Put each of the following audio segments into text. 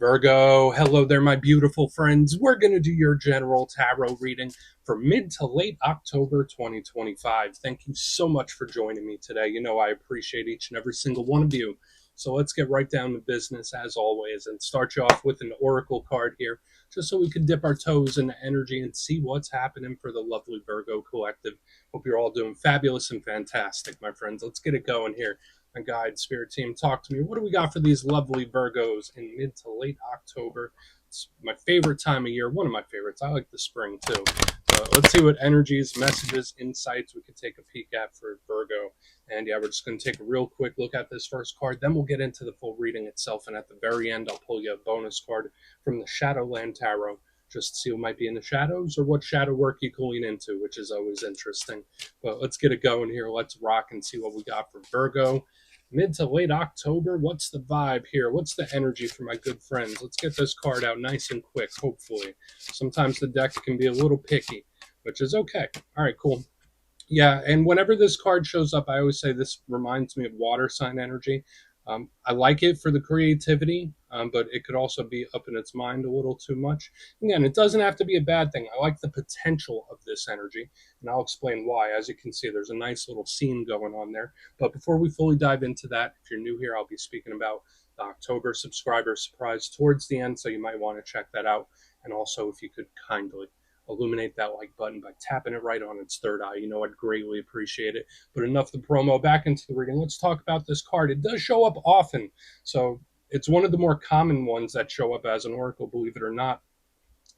Virgo, hello there, my beautiful friends. We're going to do your general tarot reading for mid to late October 2025. Thank you so much for joining me today. You know, I appreciate each and every single one of you. So let's get right down to business as always and start you off with an oracle card here, just so we can dip our toes into energy and see what's happening for the lovely Virgo collective. Hope you're all doing fabulous and fantastic, my friends. Let's get it going here. My guide spirit team, talk to me. What do we got for these lovely Virgos in mid to late October? It's my favorite time of year, one of my favorites. I like the spring too. Let's see what energies, messages, insights we could take a peek at for Virgo. And yeah, we're just going to take a real quick look at this first card. Then we'll get into the full reading itself. And at the very end, I'll pull you a bonus card from the Shadowland Tarot, just to see what might be in the shadows or what shadow work you can lean into, which is always interesting. But let's get it going here. Let's rock and see what we got for Virgo. Mid to late October, what's the vibe here? What's the energy for my good friends? Let's get this card out nice and quick, hopefully. Sometimes the deck can be a little picky, which is okay. All right, cool. Yeah, and whenever this card shows up, I always say this reminds me of water sign energy. I like it for the creativity, but it could also be up in its mind a little too much. Again, it doesn't have to be a bad thing. I like the potential of this energy, and I'll explain why. As you can see, there's a nice little scene going on there. But before we fully dive into that, if you're new here, I'll be speaking about the October subscriber surprise towards the end, so you might want to check that out. And also, if you could kindly illuminate that like button by tapping it right on its third eye. You know, I'd greatly appreciate it. But enough of the promo, back into the reading. Let's talk about this card. It does show up often. So it's one of the more common ones that show up as an oracle, believe it or not.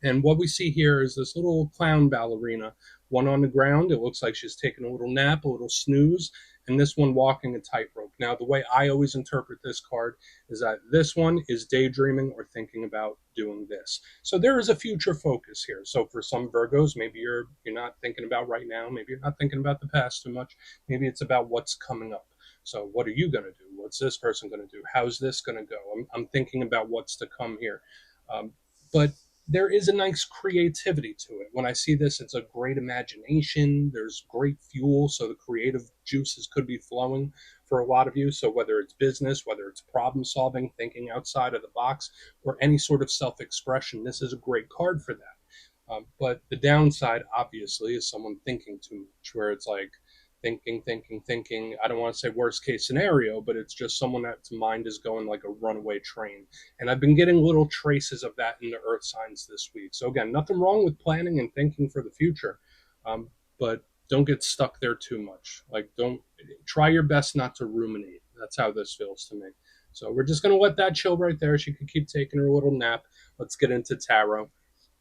And what we see here is this little clown ballerina, one on the ground. It looks like she's taking a little nap, a little snooze, and this one walking a tightrope. Now, the way I always interpret this card is that this one is daydreaming or thinking about doing this. So there is a future focus here. So for some Virgos, maybe you're not thinking about right now. Maybe you're not thinking about the past too much. Maybe it's about what's coming up. So what are you going to do? What's this person going to do? How's this going to go? I'm thinking about what's to come here. But there is a nice creativity to it. When I see this, it's a great imagination. There's great fuel, so the creative juices could be flowing for a lot of you. So whether it's business, whether it's problem solving, thinking outside of the box, or any sort of self-expression, this is a great card for that. But the downside, obviously, is someone thinking too much, where it's like, thinking. I don't want to say worst case scenario, but it's just someone that's mind is going like a runaway train. And I've been getting little traces of that in the earth signs this week. So again, nothing wrong with planning and thinking for the future, but don't get stuck there too much. Like, don't try your best not to ruminate. That's how this feels to me. So we're just going to let that chill right there. She could keep taking her little nap. Let's get into tarot.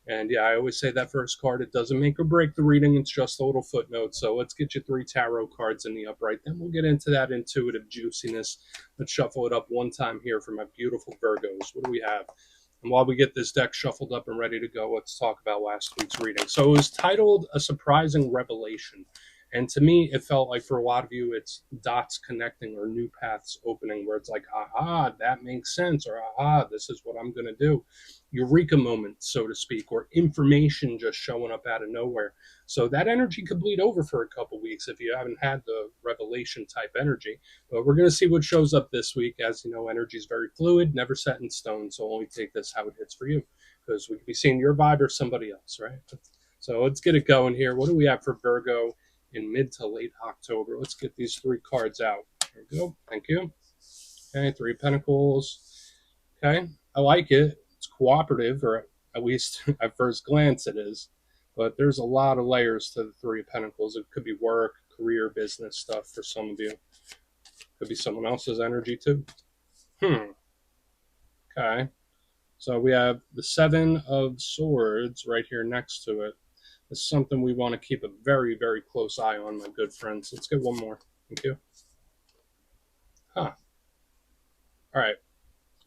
And yeah, I always say that first card, it doesn't make or break the reading. It's just a little footnote. So let's get you 3 tarot cards in the upright. Then we'll get into that intuitive juiciness. Let's shuffle it up one time here for my beautiful Virgos. What do we have? And while we get this deck shuffled up and ready to go, let's talk about last week's reading. So it was titled A Surprising Revelation. And to me, it felt like for a lot of you, it's dots connecting or new paths opening where it's like, aha, that makes sense, or aha, this is what I'm going to do. Eureka moment, so to speak, or information just showing up out of nowhere. So that energy could bleed over for a couple weeks if you haven't had the revelation type energy. But we're going to see what shows up this week. As you know, energy is very fluid, never set in stone. So only take this how it hits for you, because we could be seeing your vibe or somebody else, right? So let's get it going here. What do we have for Virgo in mid to late October? Let's get these 3 cards out. There we go. Thank you. Okay, 3 of Pentacles. Okay, I like it. It's cooperative, or at least at first glance it is. But there's a lot of layers to the 3 of Pentacles. It could be work, career, business stuff for some of you. Could be someone else's energy too. Okay. So we have the 7 of Swords right here next to it. This is something we want to keep a very, very close eye on, my good friends. Let's get one more. Thank you. All right.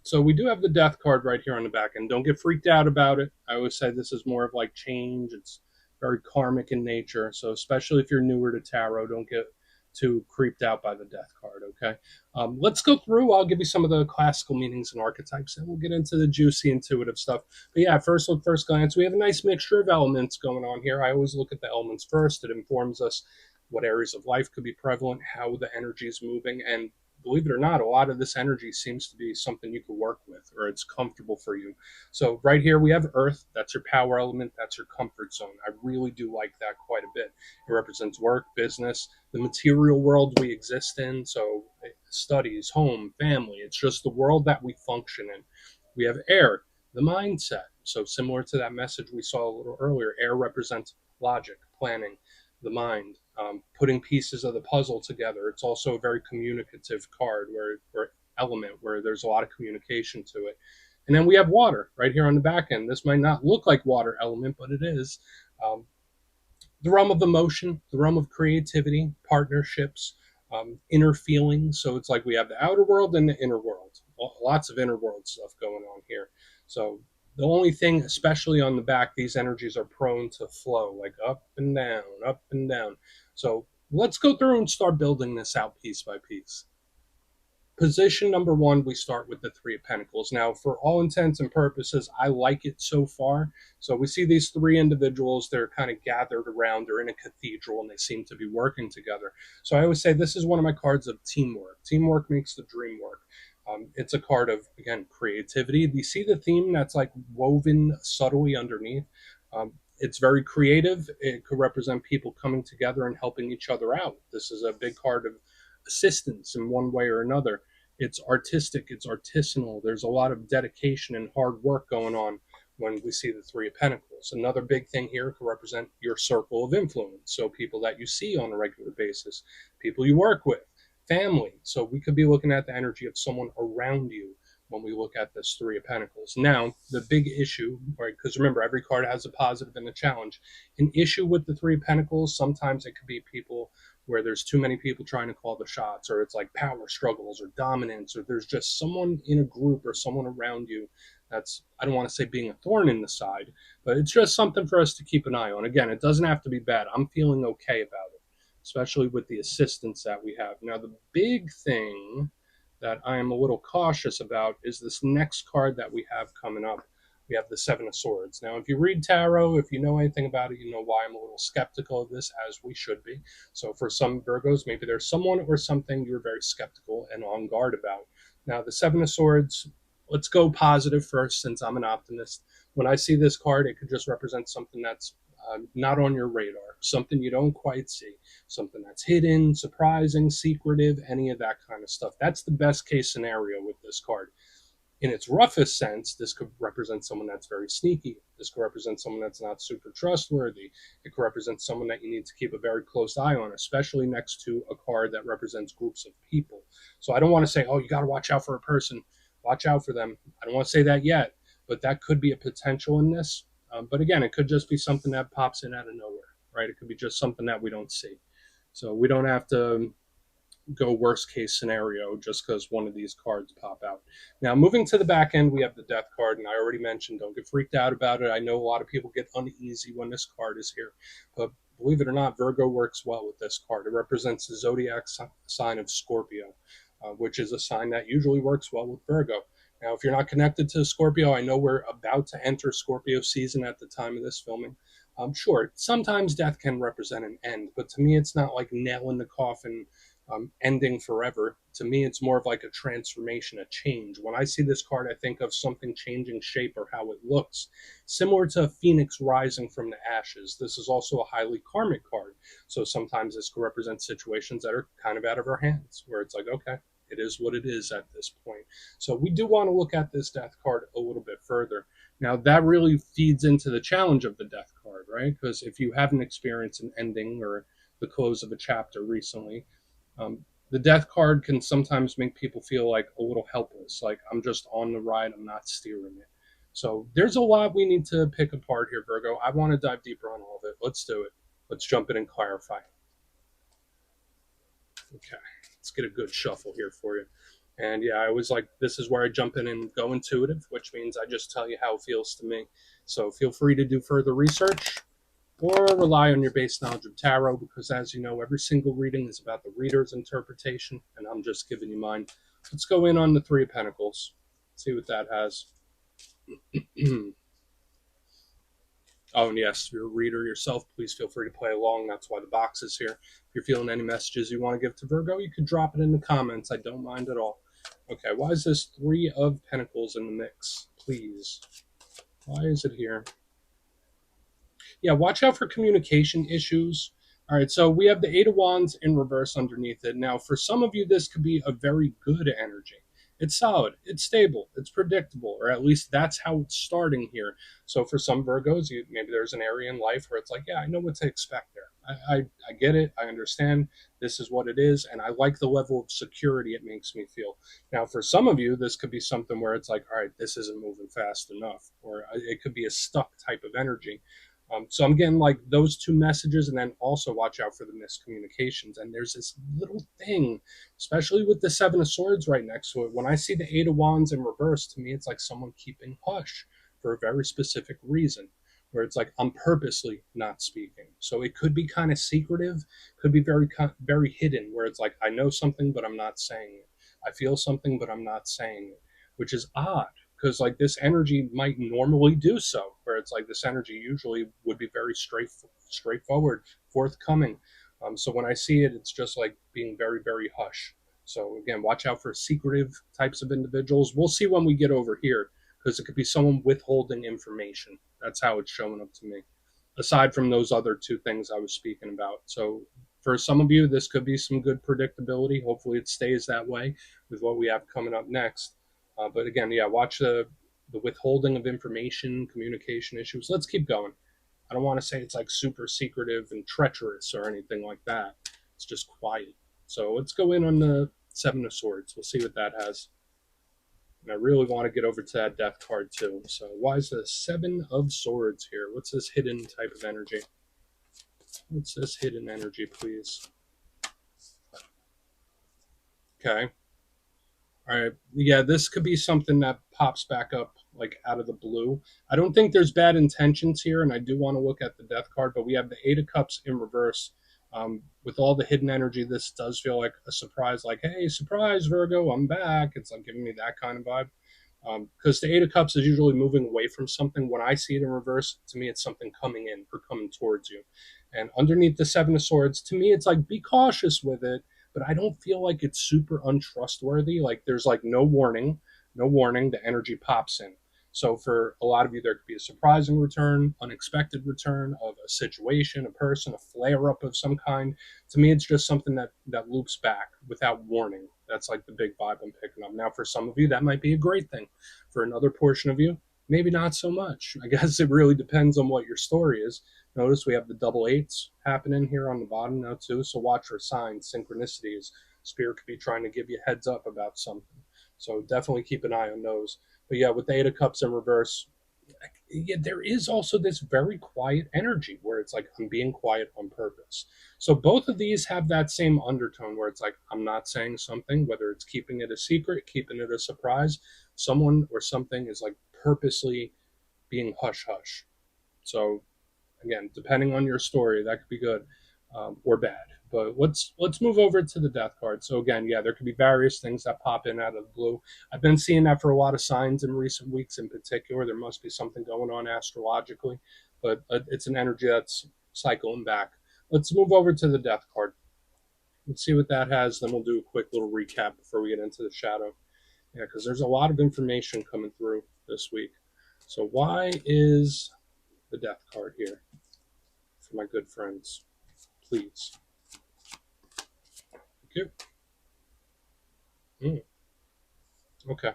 So we do have the Death card right here on the back, and don't get freaked out about it. I always say this is more of like change. It's very karmic in nature. So especially if you're newer to tarot, don't get too creeped out by the Death card, okay? Let's go through. I'll give you some of the classical meanings and archetypes, and we'll get into the juicy, intuitive stuff. But yeah, first look, first glance, we have a nice mixture of elements going on here. I always look at the elements first. It informs us what areas of life could be prevalent, how the energy is moving, and believe it or not, a lot of this energy seems to be something you can work with or it's comfortable for you. So right here we have Earth. That's your power element. That's your comfort zone. I really do like that quite a bit. It represents work, business, the material world we exist in. So studies, home, family. It's just the world that we function in. We have air, the mindset. So similar to that message we saw a little earlier, air represents logic, planning, the mind, putting pieces of the puzzle together. It's also a very communicative card where element where there's a lot of communication to it. And then we have water right here on the back end. This might not look like water element, but it is. The realm of emotion, the realm of creativity, partnerships, inner feelings. So it's like we have the outer world and the inner world. Lots of inner world stuff going on here. So the only thing, especially on the back, these energies are prone to flow, like up and down, up and down. So let's go through and start building this out piece by piece. Position number one, we start with the Three of Pentacles. Now, for all intents and purposes, I like it so far. So we see these three individuals, they're kind of gathered around, they're in a cathedral, and they seem to be working together. So I always say this is one of my cards of teamwork. Teamwork makes the dream work. It's a card of, again, creativity. Do you see the theme that's like woven subtly underneath? It's very creative. It could represent people coming together and helping each other out. This is a big card of assistance in one way or another. It's artistic, it's artisanal. There's a lot of dedication and hard work going on when we see the Three of Pentacles. Another big thing here could represent your circle of influence. So people that you see on a regular basis, people you work with, family. So we could be looking at the energy of someone around you when we look at this Three of Pentacles. Now, the big issue, right, because remember, every card has a positive and a challenge. An issue with the Three of Pentacles, sometimes it could be people where there's too many people trying to call the shots, or it's like power struggles or dominance, or there's just someone in a group or someone around you that's, I don't want to say being a thorn in the side, but it's just something for us to keep an eye on. Again, it doesn't have to be bad. I'm feeling okay about it, especially with the assistance that we have. Now, the big thing that I am a little cautious about is this next card that we have coming up. We have the Seven of Swords. Now, if you read tarot, if you know anything about it, you know why I'm a little skeptical of this, as we should be. So for some Virgos, maybe there's someone or something you're very skeptical and on guard about. Now, the Seven of Swords, let's go positive first, since I'm an optimist. When I see this card, it could just represent something that's not on your radar, something you don't quite see, something that's hidden, surprising, secretive, any of that kind of stuff. That's the best case scenario with this card. In its roughest sense, this could represent someone that's very sneaky. This could represent someone that's not super trustworthy. It could represent someone that you need to keep a very close eye on, especially next to a card that represents groups of people. So I don't want to say, oh, you got to watch out for a person. Watch out for them. I don't want to say that yet, but that could be a potential in this. But again, it could just be something that pops in out of nowhere, right? It could be just something that we don't see. So we don't have to go worst case scenario just because one of these cards pop out. Now, moving to the back end, we have the Death card, and I already mentioned, don't get freaked out about it. I know a lot of people get uneasy when this card is here, but believe it or not, Virgo works well with this card. It represents the zodiac sign of Scorpio, which is a sign that usually works well with Virgo. Now, if you're not connected to Scorpio, I know we're about to enter Scorpio season at the time of this filming. Sure, sometimes death can represent an end, but to me, it's not like nail in the coffin, ending forever. To me, it's more of like a transformation, a change. When I see this card, I think of something changing shape or how it looks, similar to a phoenix rising from the ashes. This is also a highly karmic card. So sometimes this could represent situations that are kind of out of our hands, where it's like, okay, it is what it is at this point. So we do want to look at this death card a little bit further. Now, that really feeds into the challenge of the death card, right? Because if you haven't experienced an ending or the close of a chapter recently, the death card can sometimes make people feel like a little helpless, like I'm just on the ride, I'm not steering it. So there's a lot we need to pick apart here, Virgo. I want to dive deeper on all of it. Let's do it. Let's jump in and clarify. Okay, let's get a good shuffle here for you. And yeah, I always like, this is where I jump in and go intuitive, which means I just tell you how it feels to me. So feel free to do further research or rely on your base knowledge of tarot, because as you know, every single reading is about the reader's interpretation, and I'm just giving you mine. Let's go in on the Three of Pentacles, see what that has. Oh, and yes, if you're a reader yourself, please feel free to play along. That's why the box is here. If you're feeling any messages you want to give to Virgo, you could drop it in the comments. I don't mind at all. Okay, why is this Three of Pentacles in the mix? Please. Why is it here? Yeah, watch out for communication issues. All right, so we have the Eight of Wands in reverse underneath it. Now, for some of you, this could be a very good energy. It's solid, it's stable, it's predictable, or at least that's how it's starting here. So for some Virgos, maybe there's an area in life where it's like, yeah, I know what to expect there. I get it, I understand, this is what it is, and I like the level of security it makes me feel. Now, for some of you, this could be something where it's like, all right, this isn't moving fast enough, or it could be a stuck type of energy. So I'm getting like those two messages, and then also watch out for the miscommunications. And there's this little thing, especially with the Seven of Swords right next to it. When I see the Eight of Wands in reverse, to me, it's like someone keeping hush for a very specific reason, where it's like I'm purposely not speaking. So it could be kind of secretive, could be very hidden, where it's like I know something, but I'm not saying it. I feel something, but I'm not saying it, which is odd because like this energy might normally do so, where it's like this energy usually would be very straightforward, forthcoming. So when I see it, it's just like being very hush. So again, watch out for secretive types of individuals. We'll see when we get over here, because it could be someone withholding information. That's how it's showing up to me, aside from those other two things I was speaking about. So for some of you, this could be some good predictability. Hopefully it stays that way with what we have coming up next. But again, yeah, watch the withholding of information, communication issues. Let's keep going. I don't want to say it's like super secretive and treacherous or anything like that. It's just quiet. So let's go in on the Seven of Swords. We'll see what that has. And I really want to get over to that Death card too. So why is the Seven of Swords here? What's this hidden type of energy? What's this hidden energy, please? Okay. All right. Yeah, this could be something that pops back up like out of the blue. I don't think there's bad intentions here, and I do want to look at the Death card, but we have the Eight of Cups in reverse. With all the hidden energy, this does feel like a surprise, like, hey, surprise, Virgo, I'm back. It's like giving me that kind of vibe. Because the Eight of Cups is usually moving away from something. When I see it in reverse, to me, it's something coming in or coming towards you. And underneath the Seven of Swords, to me, it's like be cautious with it, but I don't feel like it's super untrustworthy. Like there's like no warning, no warning. The energy pops in. So for a lot of you, there could be a surprising return, unexpected return of a situation, a person, a flare up of some kind. To me, it's just something that loops back without warning. That's like the big vibe I'm picking up. Now, for some of you, that might be a great thing. For another portion of you, maybe not so much. I guess it really depends on what your story is. Notice we have the double eights happening here on the bottom now too. So watch for signs, synchronicities. Spirit could be trying to give you heads up about something. So definitely keep an eye on those. But yeah, with the Eight of Cups in reverse, yeah, there is also this very quiet energy where it's like I'm being quiet on purpose. So both of these have that same undertone where it's like I'm not saying something, whether it's keeping it a secret, keeping it a surprise. Someone or something is like purposely being hush hush. So again, depending on your story, that could be good or bad. But let's move over to the Death card. So again, yeah, there could be various things that pop in out of the blue. I've been seeing that for a lot of signs in recent weeks. In particular, there must be something going on astrologically, but it's an energy that's cycling back. Let's move over to the Death card. Let's see what that has. Then we'll do a quick little recap before we get into the shadow. Yeah, because there's a lot of information coming through this week. So why is the Death card here for my good friends? Please. Thank you. Okay.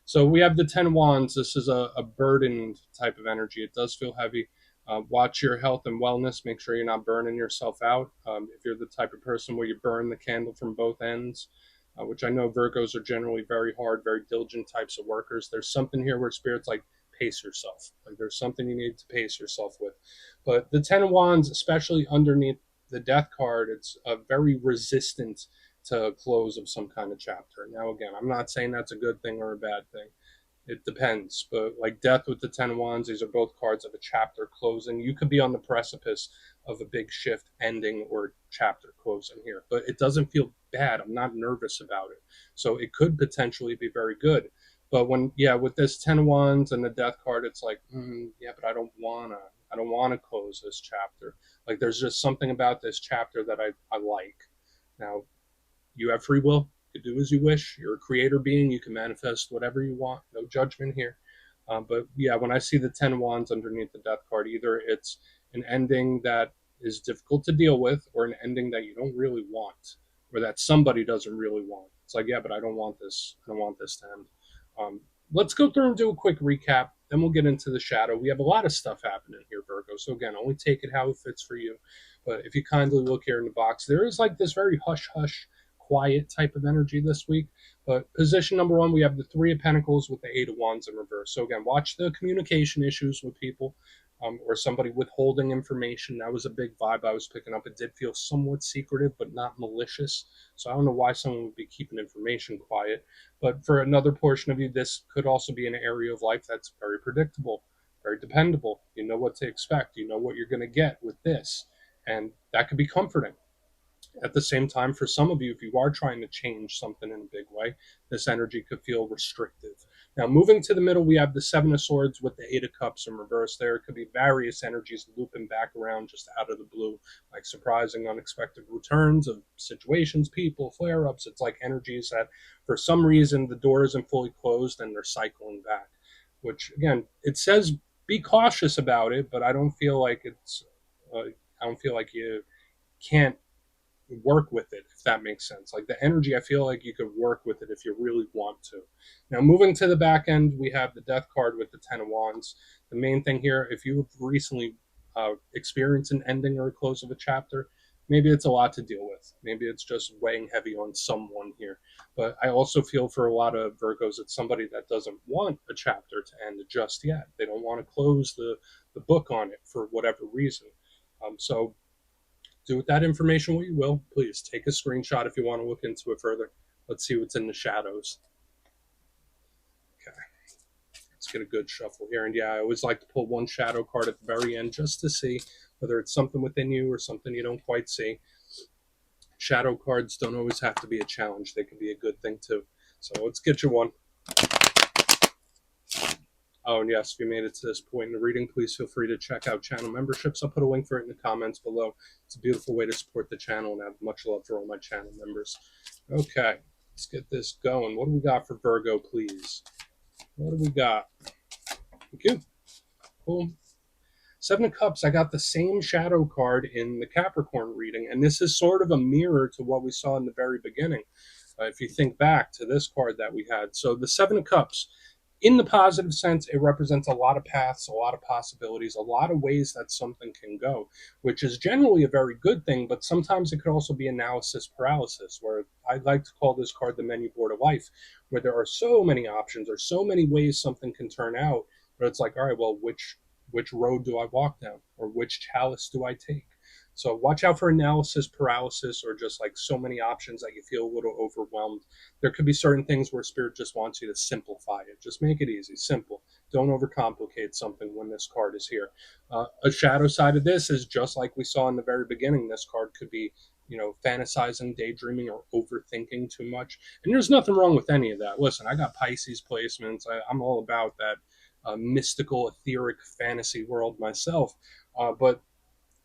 So we have the 10 wands. This is a burdened type of energy. It does feel heavy. Watch your health and wellness. Make sure you're not burning yourself out. If you're the type of person where you burn the candle from both ends, which I know Virgos are generally very hard, very diligent types of workers, there's something here where Spirit's like, pace yourself. Like there's something you need to pace yourself with. But the 10 wands, especially underneath the Death card, it's very resistant to close of some kind of chapter. Now, again, I'm not saying that's a good thing or a bad thing. It depends. But like Death with the 10 wands, these are both cards of a chapter closing. You could be on the precipice of a big shift ending or chapter closing here. But it doesn't feel bad. I'm not nervous about it. So it could potentially be very good. But when, yeah, with this 10 wands and the Death card, it's like, yeah, but I don't wanna. I don't want to close this chapter. Like there's just something about this chapter that I like. Now, you have free will. You can do as you wish. You're a creator being. You can manifest whatever you want. No judgment here. But yeah, when I see the 10 wands underneath the death card, either it's an ending that is difficult to deal with or an ending that you don't really want or that somebody doesn't really want. It's like, yeah, but I don't want this. I don't want this to end. Um, let's go through and do a quick recap. Then we'll get into the shadow. We have a lot of stuff happening here, Virgo. So again, only take it how it fits for you. But if you kindly look here in the box, there is like this very hush hush quiet type of energy this week. But position number one, we have the Three of Pentacles with the Eight of Wands in reverse. So again, watch the communication issues with people or somebody withholding information. That was a big vibe I was picking up. It did feel somewhat secretive, but not malicious. So I don't know why someone would be keeping information quiet. But for another portion of you, this could also be an area of life that's very predictable, very dependable. You know what to expect. You know what you're going to get with this. And that could be comforting. At the same time, for some of you, if you are trying to change something in a big way, this energy could feel restrictive. Now, moving to the middle, we have the Seven of Swords with the Eight of Cups in reverse. There could be various energies looping back around just out of the blue, like surprising, unexpected returns of situations, people, flare ups. It's like energies that, for some reason, the door isn't fully closed and they're cycling back, which, again, it says be cautious about it, but I don't feel like I don't feel like you can't work with it, if that makes sense. Like the energy, I feel like you could work with it if you really want to. Now, moving to the back end, we have the Death card with the Ten of Wands. The main thing here, if you've recently experienced an ending or a close of a chapter, maybe it's a lot to deal with. Maybe it's just weighing heavy on someone here. But I also feel for a lot of Virgos, it's somebody that doesn't want a chapter to end just yet. They don't want to close the book on it for whatever reason. So do with that information what you will. Please take a screenshot if you want to look into it further. Let's see what's in the shadows. Okay, let's get a good shuffle here. And yeah, I always like to pull one shadow card at the very end just to see whether it's something within you or something you don't quite see. Shadow cards don't always have to be a challenge. They can be a good thing too. So let's get you one. Oh, and yes, if you made it to this point in the reading, please feel free to check out channel memberships. I'll put a link for it in the comments below. It's a beautiful way to support the channel, and I have much love for all my channel members. Okay, let's get this going. What do we got for Virgo, please? What do we got? Thank you. Cool. Seven of Cups, I got the same shadow card in the Capricorn reading, and this is sort of a mirror to what we saw in the very beginning. If you think back to this card that we had. So the Seven of Cups, in the positive sense, it represents a lot of paths, a lot of possibilities, a lot of ways that something can go, which is generally a very good thing, but sometimes it could also be analysis paralysis, where I like to call this card the menu board of life, where there are so many options or so many ways something can turn out, but it's like, all right, well, which road do I walk down, or which chalice do I take? So watch out for analysis paralysis or just like so many options that you feel a little overwhelmed. There could be certain things where Spirit just wants you to simplify it. Just make it easy, simple. Don't overcomplicate something when this card is here. A shadow side of this is just like we saw in the very beginning. This card could be, fantasizing, daydreaming, or overthinking too much. And there's nothing wrong with any of that. Listen, I got Pisces placements. I'm all about that mystical, etheric fantasy world myself. But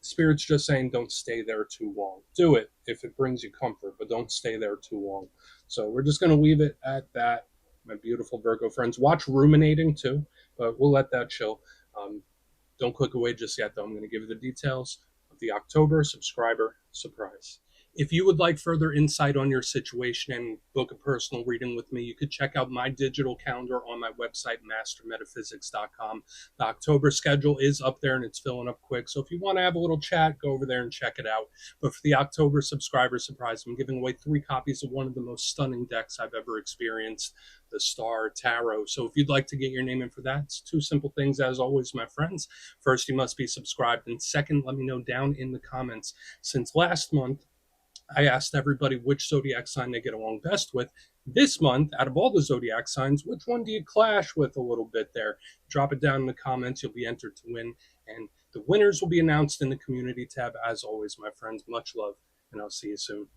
Spirit's just saying don't stay there too long. Do it if it brings you comfort, but don't stay there too long. So we're just going to leave it at that, my beautiful Virgo friends. Watch Ruminating too, but we'll let that chill. Don't click away just yet, though. I'm going to give you the details of the October subscriber surprise. If you would like further insight on your situation and book a personal reading with me, you could check out my digital calendar on my website, mastermetaphysics.com. The October schedule is up there and it's filling up quick. So if you want to have a little chat, go over there and check it out. But for the October subscriber surprise, I'm giving away 3 copies of one of the most stunning decks I've ever experienced, the Star Tarot. So if you'd like to get your name in for that, it's 2 simple things as always, my friends. First, you must be subscribed. And second, let me know down in the comments. Since last month, I asked everybody which zodiac sign they get along best with. This month, out of all the zodiac signs, which one do you clash with a little bit there? Drop it down in the comments. You'll be entered to win. And the winners will be announced in the community tab. As always, my friends, much love, and I'll see you soon.